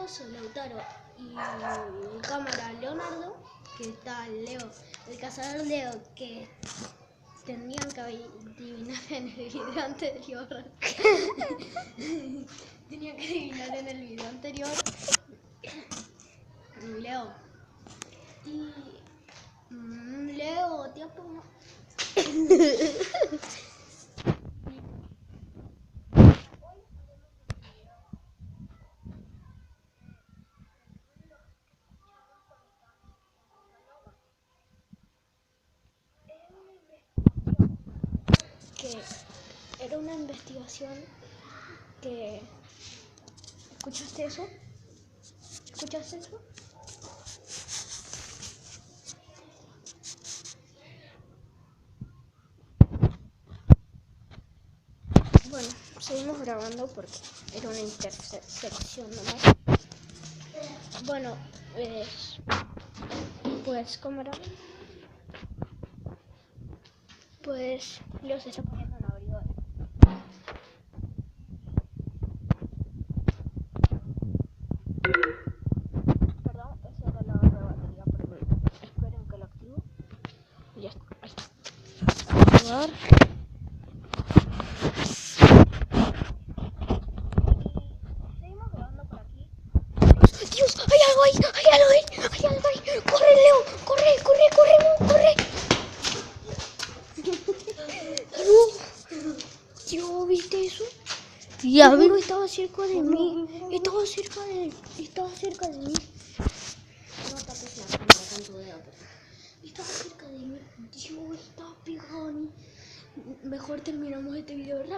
Yo soy Lautaro y el cámara Leonardo, que está Leo, el cazador Leo, que tendrían que adivinar en el video anterior. Tenían que adivinar en el video anterior. Leo. Y Leo, te apoyo. Que era una investigación que... ¿Escuchaste eso? ¿Escuchaste eso? Bueno, seguimos grabando porque era una intersección nomás. Bueno, pues ¿cómo era? Pues Leo se está poniendo un abrigo. Perdón, eso era la otra batería, pero esperen que lo activo. Y ya está, ahí está. Activar. Seguimos grabando por aquí. ¡Dios! ¡Hay algo ahí! ¡Hay algo ahí! ¡Hay algo ahí! ¡Corre, Leo! ¡Corre, corre, corre! ¡Corre! Dios, ¿viste eso? Ya, Seguro estaba cerca de mí. Estaba cerca de mí. No tapes la cámara con tu dedo. Estaba cerca de mí. Dios, estaba pegado a mí. Mejor terminamos este video rápido.